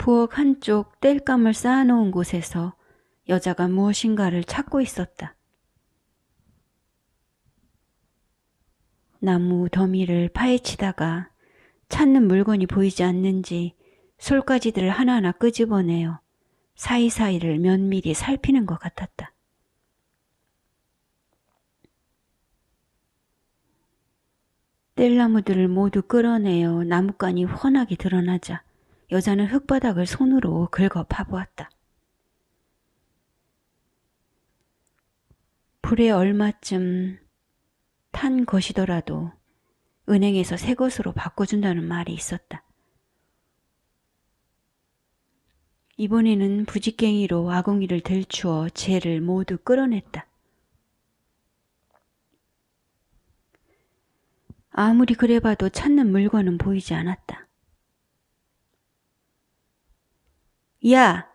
부엌 한쪽 땔감을 쌓아놓은 곳에서 여자가 무엇인가를 찾고 있었다. 나무 더미를 파헤치다가 찾는 물건이 보이지 않는지 솔가지들을 하나하나 끄집어내어 사이사이를 면밀히 살피는 것 같았다. 뗄나무들을 모두 끌어내어 나뭇간이 훤하게 드러나자 여자는 흙바닥을 손으로 긁어 파보았다. 불에 얼마쯤 탄 것이더라도 은행에서 새 것으로 바꿔준다는 말이 있었다. 이번에는 부직갱이로 아궁이를 들추어 재를 모두 끌어냈다. 아무리 그래봐도 찾는 물건은 보이지 않았다. 야!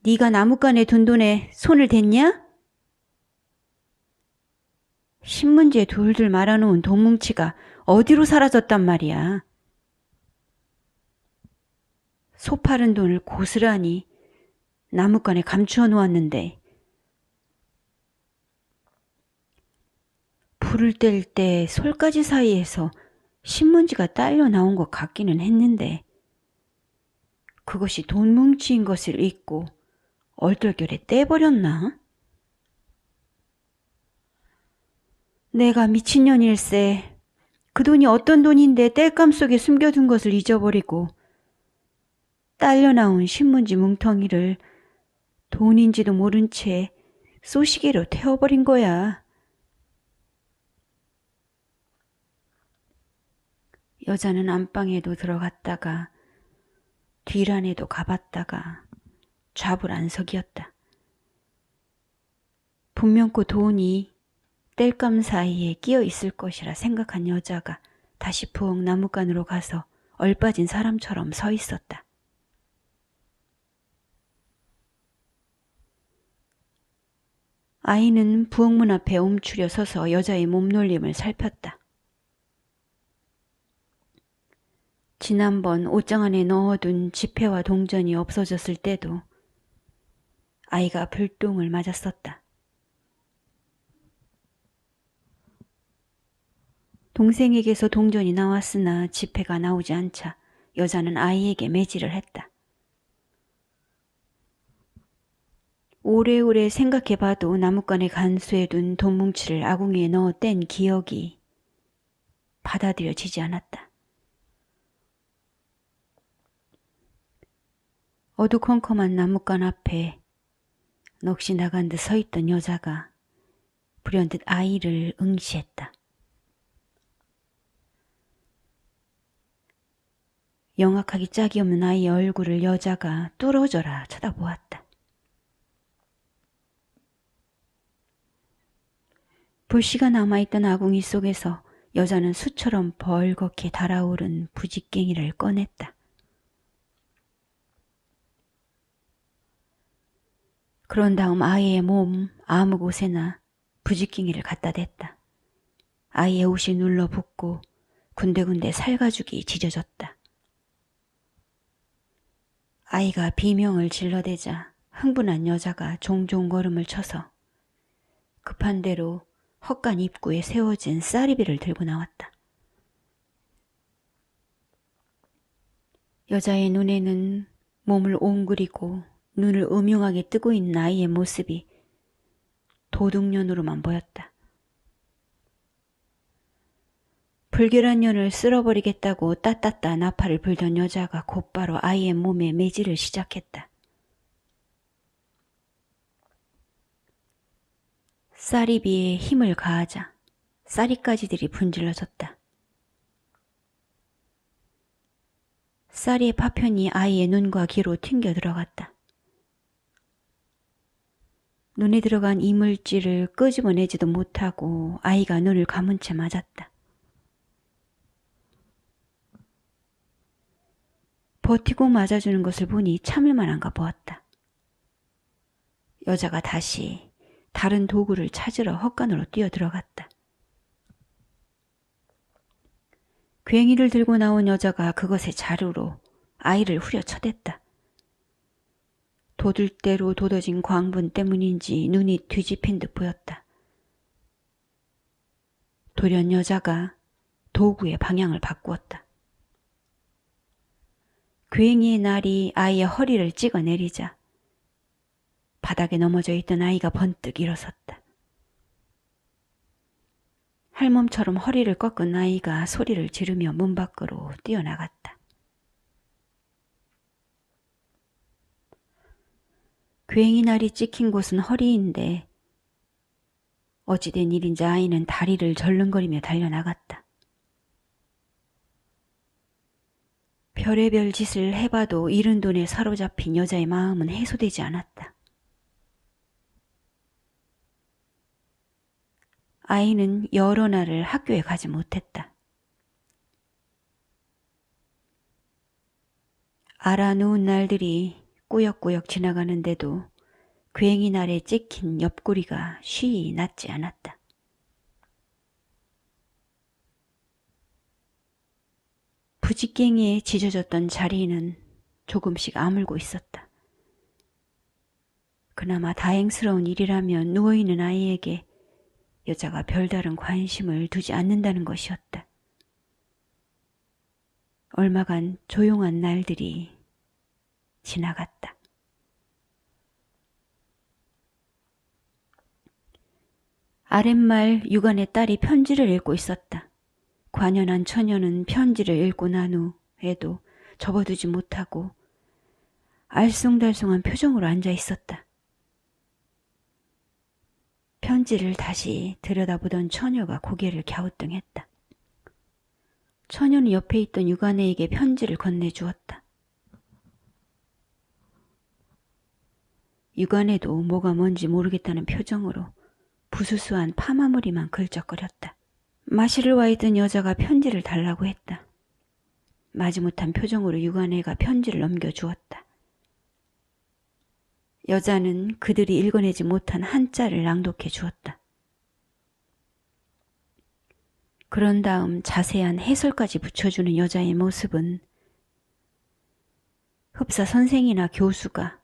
네가 나뭇간에 둔 돈에 손을 댔냐? 신문지에 둘둘 말아놓은 돈 뭉치가 어디로 사라졌단 말이야. 소 파른 돈을 고스란히 나뭇간에 감추어 놓았는데 불을 뗄 때 솔가지 사이에서 신문지가 딸려 나온 것 같기는 했는데 그것이 돈 뭉치인 것을 잊고 얼떨결에 떼버렸나? 내가 미친년일세. 그 돈이 어떤 돈인데 땔감 속에 숨겨둔 것을 잊어버리고 딸려 나온 신문지 뭉텅이를 돈인지도 모른 채 쏘시개로 태워버린 거야. 여자는 안방에도 들어갔다가 뒤란에도 가봤다가 좌불안석이었다. 분명 그 돈이 땔감 사이에 끼어 있을 것이라 생각한 여자가 다시 부엌 나무간으로 가서 얼빠진 사람처럼 서 있었다. 아이는 부엌문 앞에 움츠려 서서 여자의 몸놀림을 살폈다. 지난번 옷장 안에 넣어둔 지폐와 동전이 없어졌을 때도 아이가 불똥을 맞았었다. 동생에게서 동전이 나왔으나 지폐가 나오지 않자 여자는 아이에게 매질을 했다. 오래오래 생각해봐도 나뭇간에 간수해둔 돈 뭉치를 아궁이에 넣어 뗀 기억이 받아들여지지 않았다. 어두컴컴한 나뭇간 앞에 넋이 나간 듯 서 있던 여자가 불현듯 아이를 응시했다. 영악하기 짝이 없는 아이의 얼굴을 여자가 뚫어져라 쳐다보았다. 불씨가 남아있던 아궁이 속에서 여자는 수처럼 벌겋게 달아오른 부직갱이를 꺼냈다. 그런 다음 아이의 몸 아무 곳에나 부직갱이를 갖다 댔다. 아이의 옷이 눌러붙고 군데군데 살가죽이 지져졌다. 아이가 비명을 질러대자 흥분한 여자가 종종 걸음을 쳐서 급한 대로 헛간 입구에 세워진 쌀이비를 들고 나왔다. 여자의 눈에는 몸을 옹그리고 눈을 음흉하게 뜨고 있는 아이의 모습이 도둑년으로만 보였다. 불결한 년을 쓸어버리겠다고 따따따 나팔을 불던 여자가 곧바로 아이의 몸에 매질을 시작했다. 쌀이비에 힘을 가하자 쌀이가지들이 분질러졌다. 쌀이의 파편이 아이의 눈과 귀로 튕겨 들어갔다. 눈에 들어간 이물질을 끄집어내지도 못하고 아이가 눈을 감은 채 맞았다. 버티고 맞아주는 것을 보니 참을 만한가 보았다. 여자가 다시 다른 도구를 찾으러 헛간으로 뛰어들어갔다. 괭이를 들고 나온 여자가 그것의 자루로 아이를 후려쳐댔다. 도들대로 돋워진 광분 때문인지 눈이 뒤집힌 듯 보였다. 돌연 여자가 도구의 방향을 바꾸었다. 괜히의 날이 아이의 허리를 찍어내리자 바닥에 넘어져 있던 아이가 번뜩 일어섰다. 할멈처럼 허리를 꺾은 아이가 소리를 지르며 문 밖으로 뛰어나갔다. 괜히 날이 찍힌 곳은 허리인데 어찌된 일인지 아이는 다리를 절름거리며 달려나갔다. 별의별 짓을 해봐도 잃은 돈에 사로잡힌 여자의 마음은 해소되지 않았다. 아이는 여러 날을 학교에 가지 못했다. 알아누운 날들이 꾸역꾸역 지나가는데도 괜히 날에 찍힌 옆구리가 쉬이 낫지 않았다. 부지깽이에 지져졌던 자리는 조금씩 아물고 있었다. 그나마 다행스러운 일이라면 누워있는 아이에게 여자가 별다른 관심을 두지 않는다는 것이었다. 얼마간 조용한 날들이 지나갔다. 아랫말 유관의 딸이 편지를 읽고 있었다. 관연한 처녀는 편지를 읽고 난 후에도 접어두지 못하고 알쏭달쏭한 표정으로 앉아 있었다. 편지를 다시 들여다보던 처녀가 고개를 갸우뚱했다. 처녀는 옆에 있던 유관애에게 편지를 건네주었다. 유관애도 뭐가 뭔지 모르겠다는 표정으로 부수수한 파마무리만 걸쩍거렸다. 마시를 와 있던 여자가 편지를 달라고 했다. 마지못한 표정으로 유관애가 편지를 넘겨주었다. 여자는 그들이 읽어내지 못한 한자를 낭독해 주었다. 그런 다음 자세한 해설까지 붙여주는 여자의 모습은 흡사 선생이나 교수가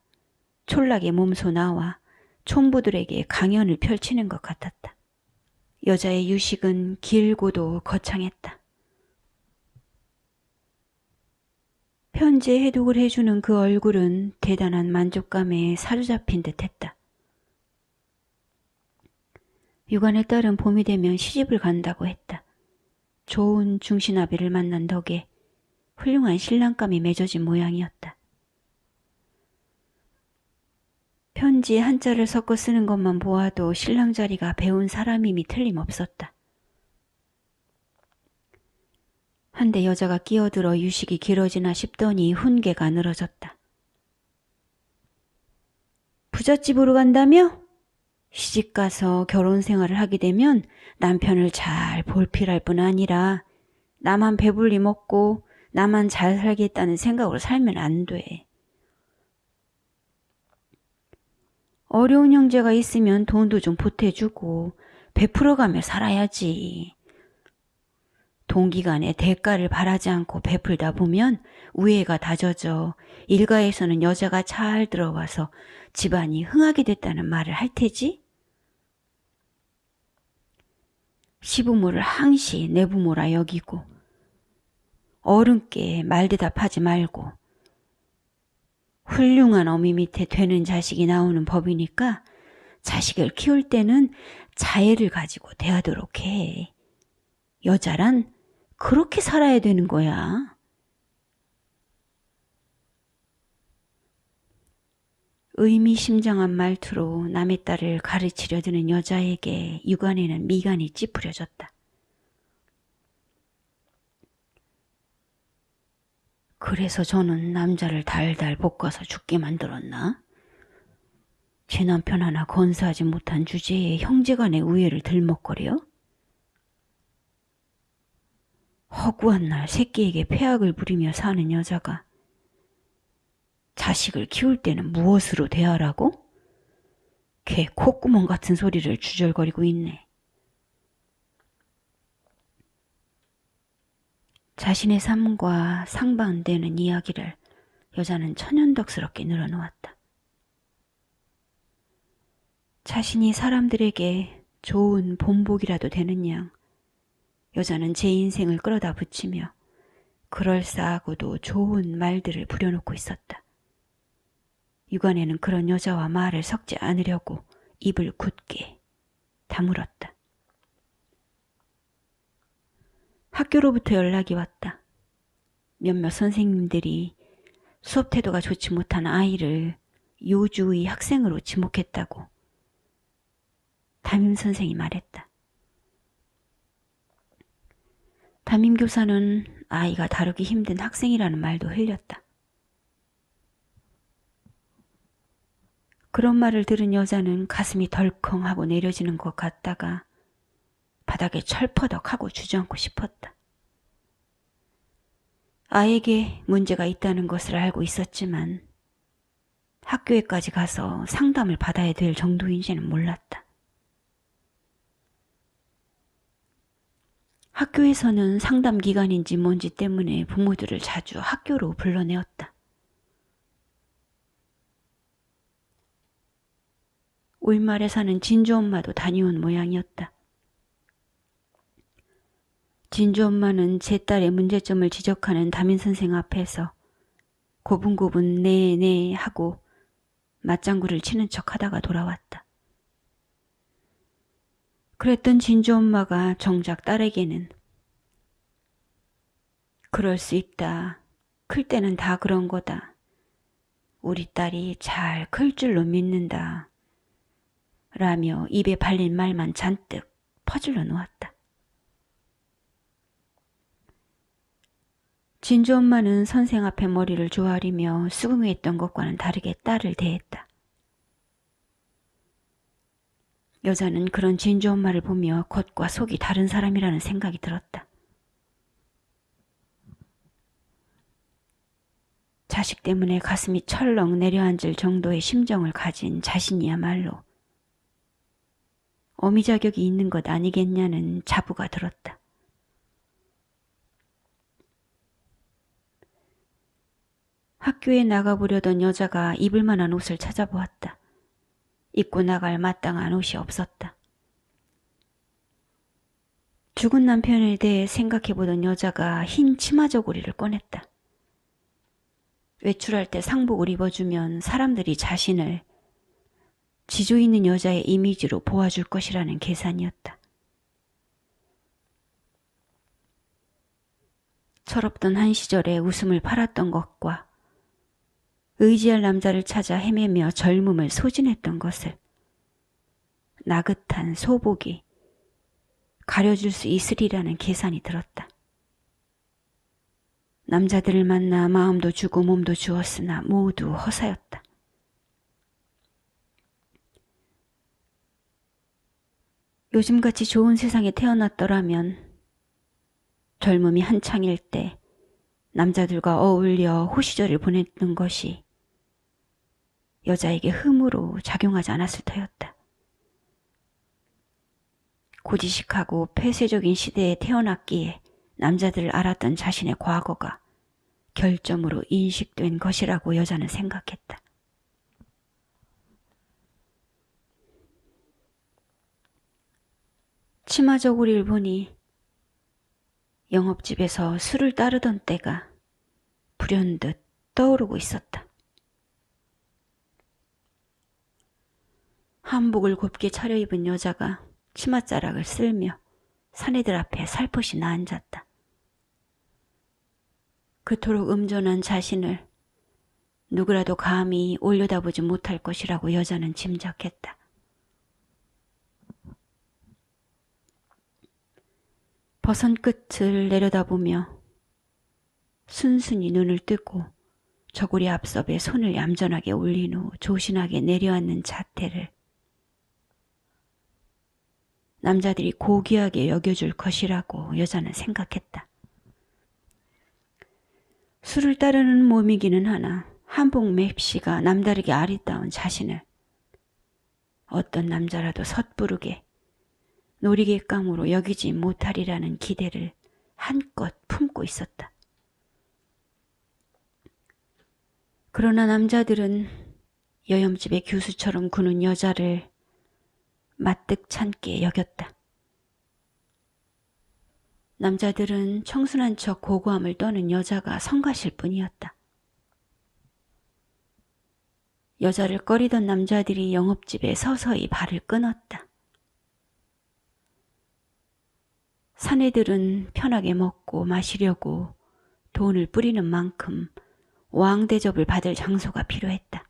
촌락의 몸소 나와 촌부들에게 강연을 펼치는 것 같았다. 여자의 유식은 길고도 거창했다. 편지에 해독을 해주는 그 얼굴은 대단한 만족감에 사로잡힌 듯했다. 유관의 딸은 봄이 되면 시집을 간다고 했다. 좋은 중신아비를 만난 덕에 훌륭한 신랑감이 맺어진 모양이었다. 편지에 한자를 섞어 쓰는 것만 보아도 신랑 자리가 배운 사람임이 틀림없었다. 한데 여자가 끼어들어 유식이 길어지나 싶더니 훈계가 늘어졌다. 부잣집으로 간다며? 시집가서 결혼 생활을 하게 되면 남편을 잘 볼필할 뿐 아니라 나만 배불리 먹고 나만 잘 살겠다는 생각으로 살면 안 돼. 어려운 형제가 있으면 돈도 좀 보태주고 베풀어가며 살아야지. 동기간에 대가를 바라지 않고 베풀다 보면 우애가 다져져 일가에서는 여자가 잘 들어와서 집안이 흥하게 됐다는 말을 할 테지? 시부모를 항시 내 부모라 여기고 어른께 말대답하지 말고 훌륭한 어미 밑에 되는 자식이 나오는 법이니까 자식을 키울 때는 자애를 가지고 대하도록 해. 여자란 그렇게 살아야 되는 거야. 의미심장한 말투로 남의 딸을 가르치려 드는 여자에게 유관에는 미간이 찌푸려졌다. 그래서 저는 남자를 달달 볶아서 죽게 만들었나? 제 남편 하나 건사하지 못한 주제에 형제간의 우애를 들먹거려? 허구한 날 새끼에게 폐악을 부리며 사는 여자가 자식을 키울 때는 무엇으로 대하라고? 걔 콧구멍 같은 소리를 주절거리고 있네. 자신의 삶과 상반되는 이야기를 여자는 천연덕스럽게 늘어놓았다. 자신이 사람들에게 좋은 본보기라도 되는 양 여자는 제 인생을 끌어다 붙이며 그럴싸하고도 좋은 말들을 부려놓고 있었다. 유관에는 그런 여자와 말을 섞지 않으려고 입을 굳게 다물었다. 학교로부터 연락이 왔다. 몇몇 선생님들이 수업 태도가 좋지 못한 아이를 요주의 학생으로 지목했다고 담임선생이 말했다. 담임교사는 아이가 다루기 힘든 학생이라는 말도 흘렸다. 그런 말을 들은 여자는 가슴이 덜컹하고 내려지는 것 같다가 바닥에 철퍼덕하고 주저앉고 싶었다. 아이에게 문제가 있다는 것을 알고 있었지만 학교에까지 가서 상담을 받아야 될 정도인지는 몰랐다. 학교에서는 상담 기간인지 뭔지 때문에 부모들을 자주 학교로 불러내었다. 울말에 사는 진주 엄마도 다녀온 모양이었다. 진주 엄마는 제 딸의 문제점을 지적하는 담임 선생 앞에서 고분고분 네네 하고 맞장구를 치는 척 하다가 돌아왔다. 그랬던 진주 엄마가 정작 딸에게는 그럴 수 있다. 클 때는 다 그런 거다. 우리 딸이 잘 클 줄로 믿는다. 라며 입에 발린 말만 잔뜩 퍼질러 놓았다. 진주 엄마는 선생 앞에 머리를 조아리며 수긍했던 것과는 다르게 딸을 대했다. 여자는 그런 진주 엄마를 보며 겉과 속이 다른 사람이라는 생각이 들었다. 자식 때문에 가슴이 철렁 내려앉을 정도의 심정을 가진 자신이야말로 어미 자격이 있는 것 아니겠냐는 자부가 들었다. 학교에 나가보려던 여자가 입을 만한 옷을 찾아보았다. 입고 나갈 마땅한 옷이 없었다. 죽은 남편에 대해 생각해보던 여자가 흰 치마 저고리를 꺼냈다. 외출할 때 상복을 입어주면 사람들이 자신을 지조 있는 여자의 이미지로 보아줄 것이라는 계산이었다. 철없던 한 시절에 웃음을 팔았던 것과 의지할 남자를 찾아 헤매며 젊음을 소진했던 것을 나긋한 소복이 가려줄 수 있으리라는 계산이 들었다. 남자들을 만나 마음도 주고 몸도 주었으나 모두 허사였다. 요즘같이 좋은 세상에 태어났더라면 젊음이 한창일 때 남자들과 어울려 호시절을 보냈던 것이 여자에게 흠으로 작용하지 않았을 터였다. 고지식하고 폐쇄적인 시대에 태어났기에 남자들을 알았던 자신의 과거가 결점으로 인식된 것이라고 여자는 생각했다. 치마 저고리를 보니 영업집에서 술을 따르던 때가 불현듯 떠오르고 있었다. 한복을 곱게 차려입은 여자가 치맛자락을 쓸며 사내들 앞에 살포시 나앉았다. 그토록 음전한 자신을 누구라도 감히 올려다보지 못할 것이라고 여자는 짐작했다. 버선 끝을 내려다보며 순순히 눈을 뜨고 저고리 앞섭에 손을 얌전하게 올린 후 조신하게 내려앉는 자태를 남자들이 고귀하게 여겨줄 것이라고 여자는 생각했다. 술을 따르는 몸이기는 하나 한복 맵시가 남다르게 아리따운 자신을 어떤 남자라도 섣부르게 놀이객감으로 여기지 못하리라는 기대를 한껏 품고 있었다. 그러나 남자들은 여염집의 교수처럼 구는 여자를 마뜩찮게 여겼다. 남자들은 청순한 척 고고함을 떠는 여자가 성가실 뿐이었다. 여자를 꺼리던 남자들이 영업집에 서서히 발을 끊었다. 사내들은 편하게 먹고 마시려고 돈을 뿌리는 만큼 왕대접을 받을 장소가 필요했다.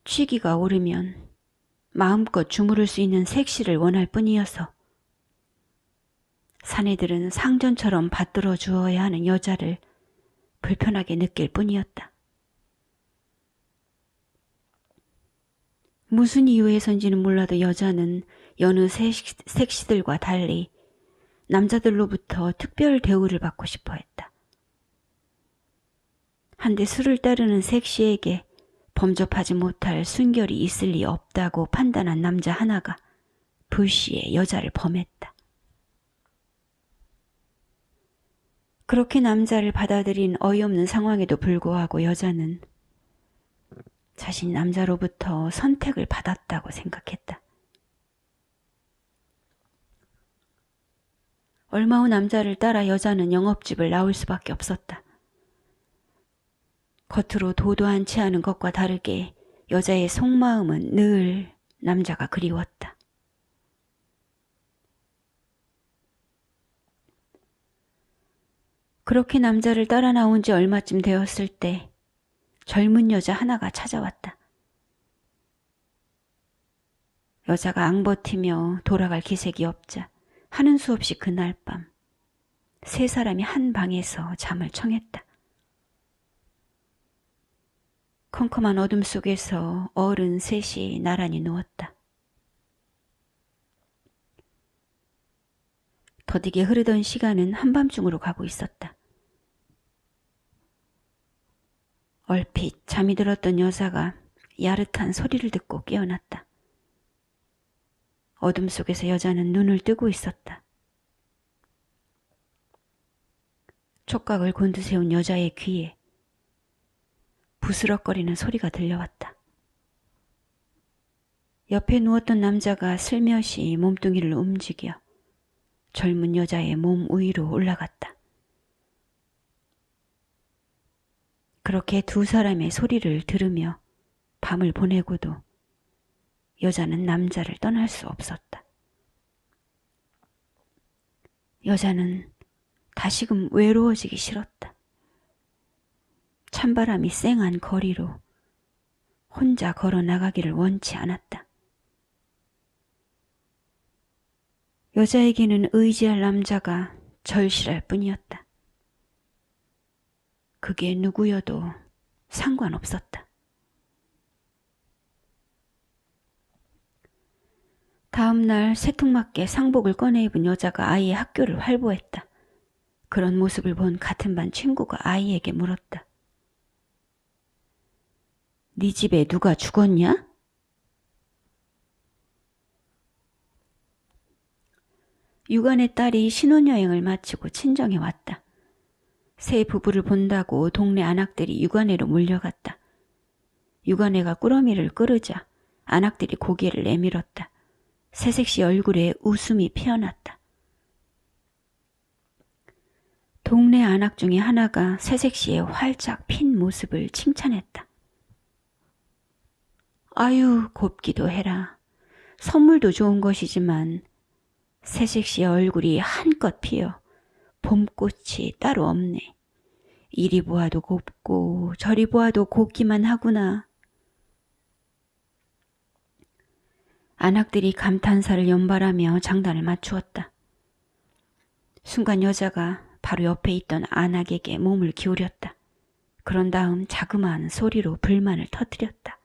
취기가 오르면 마음껏 주무를 수 있는 색시를 원할 뿐이어서 사내들은 상전처럼 받들어 주어야 하는 여자를 불편하게 느낄 뿐이었다. 무슨 이유에선지는 몰라도 여자는 여느 색시들과 달리 남자들로부터 특별 대우를 받고 싶어 했다. 한데 술을 따르는 색시에게 범접하지 못할 순결이 있을 리 없다고 판단한 남자 하나가 불시에 여자를 범했다. 그렇게 남자를 받아들인 어이없는 상황에도 불구하고 여자는 자신이 남자로부터 선택을 받았다고 생각했다. 얼마 후 남자를 따라 여자는 영업집을 나올 수밖에 없었다. 겉으로 도도한 체하는 것과 다르게 여자의 속마음은 늘 남자가 그리웠다. 그렇게 남자를 따라 나온 지 얼마쯤 되었을 때 젊은 여자 하나가 찾아왔다. 여자가 앙버티며 돌아갈 기색이 없자 하는 수 없이 그날 밤 세 사람이 한 방에서 잠을 청했다. 컴컴한 어둠 속에서 어른 셋이 나란히 누웠다. 더디게 흐르던 시간은 한밤중으로 가고 있었다. 얼핏 잠이 들었던 여자가 야릇한 소리를 듣고 깨어났다. 어둠 속에서 여자는 눈을 뜨고 있었다. 촉각을 곤두세운 여자의 귀에 부스럭거리는 소리가 들려왔다. 옆에 누웠던 남자가 슬며시 몸뚱이를 움직여 젊은 여자의 몸 위로 올라갔다. 그렇게 두 사람의 소리를 들으며 밤을 보내고도 여자는 남자를 떠날 수 없었다. 여자는 다시금 외로워지기 싫었다. 찬바람이 쌩한 거리로 혼자 걸어 나가기를 원치 않았다. 여자에게는 의지할 남자가 절실할 뿐이었다. 그게 누구여도 상관없었다. 다음 날 새통맞게 상복을 꺼내 입은 여자가 아이의 학교를 활보했다. 그런 모습을 본 같은 반 친구가 아이에게 물었다. 네 집에 누가 죽었냐? 유관의 딸이 신혼여행을 마치고 친정에 왔다. 새 부부를 본다고 동네 안악들이 유관애로 몰려갔다. 유관애가 꾸러미를 끄르자 안악들이 고개를 내밀었다. 새색시 얼굴에 웃음이 피어났다. 동네 안악 중에 하나가 새색시의 활짝 핀 모습을 칭찬했다. 아유, 곱기도 해라. 선물도 좋은 것이지만 새색시의 얼굴이 한껏 피어 봄꽃이 따로 없네. 이리 보아도 곱고 저리 보아도 곱기만 하구나. 안악들이 감탄사를 연발하며 장단을 맞추었다. 순간 여자가 바로 옆에 있던 안악에게 몸을 기울였다. 그런 다음 자그마한 소리로 불만을 터뜨렸다.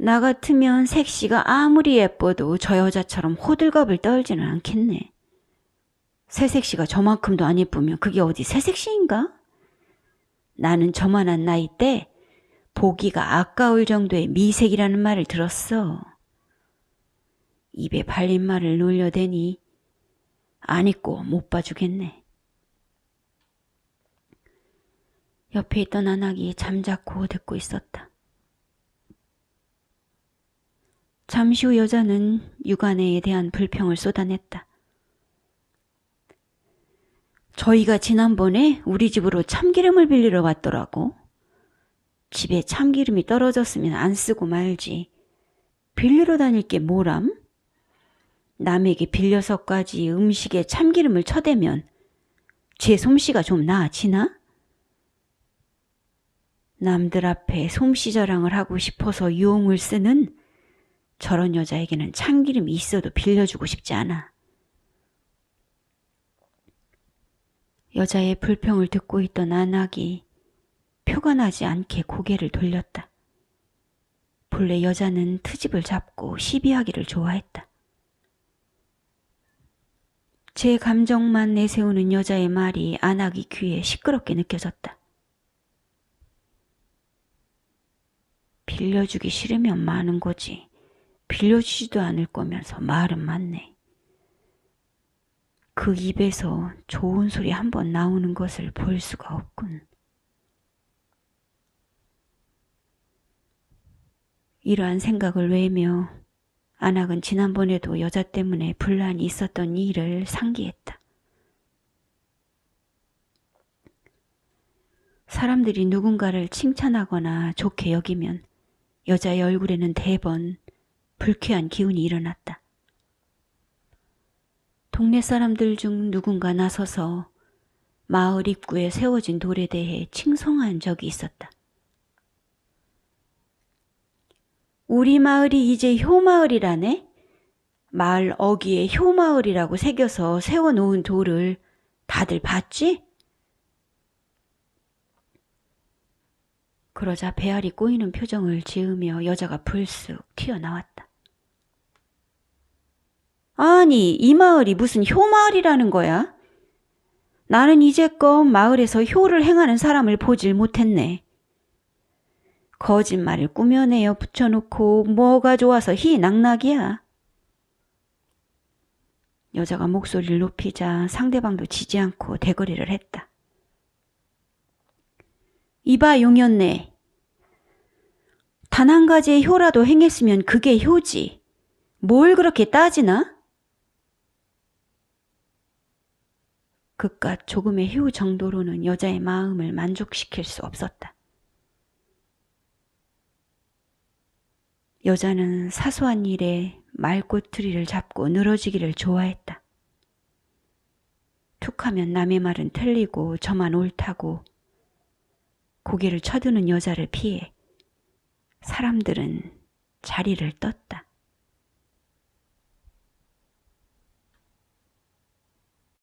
나 같으면 색시가 아무리 예뻐도 저 여자처럼 호들갑을 떨지는 않겠네. 새색시가 저만큼도 안 예쁘면 그게 어디 새색시인가? 나는 저만한 나이 때 보기가 아까울 정도의 미색이라는 말을 들었어. 입에 발린 말을 놀려대니 안 있고 못 봐주겠네. 옆에 있던 안악이 잠자코 듣고 있었다. 잠시 후 여자는 육아내에 대한 불평을 쏟아냈다. 저희가 지난번에 우리 집으로 참기름을 빌리러 왔더라고. 집에 참기름이 떨어졌으면 안 쓰고 말지. 빌리러 다닐 게 뭐람? 남에게 빌려서까지 음식에 참기름을 쳐대면 제 솜씨가 좀 나아지나? 남들 앞에 솜씨 자랑을 하고 싶어서 유흥을 쓰는 저런 여자에게는 참기름이 있어도 빌려주고 싶지 않아. 여자의 불평을 듣고 있던 안악이 표가 나지 않게 고개를 돌렸다. 본래 여자는 트집을 잡고 시비하기를 좋아했다. 제 감정만 내세우는 여자의 말이 안악이 귀에 시끄럽게 느껴졌다. 빌려주기 싫으면 마는 거지. 빌려주지도 않을 거면서 말은 많네. 그 입에서 좋은 소리 한 번 나오는 것을 볼 수가 없군. 이러한 생각을 외며 안악은 지난번에도 여자 때문에 분란이 있었던 일을 상기했다. 사람들이 누군가를 칭찬하거나 좋게 여기면 여자의 얼굴에는 대번 불쾌한 기운이 일어났다. 동네 사람들 중 누군가 나서서 마을 입구에 세워진 돌에 대해 칭송한 적이 있었다. 우리 마을이 이제 효마을이라네? 마을 어귀에 효마을이라고 새겨서 세워놓은 돌을 다들 봤지? 그러자 배알이 꼬이는 표정을 지으며 여자가 불쑥 튀어나왔다. 아니, 이 마을이 무슨 효마을이라는 거야? 나는 이제껏 마을에서 효를 행하는 사람을 보질 못했네. 거짓말을 꾸며내어 붙여놓고 뭐가 좋아서 희낙낙이야. 여자가 목소리를 높이자 상대방도 지지 않고 대거리를 했다. 이봐 용연네. 단 한 가지의 효라도 행했으면 그게 효지. 뭘 그렇게 따지나? 그깟 조금의 효 정도로는 여자의 마음을 만족시킬 수 없었다. 여자는 사소한 일에 말꼬투리를 잡고 늘어지기를 좋아했다. 툭하면 남의 말은 틀리고 저만 옳다고 고개를 쳐드는 여자를 피해 사람들은 자리를 떴다.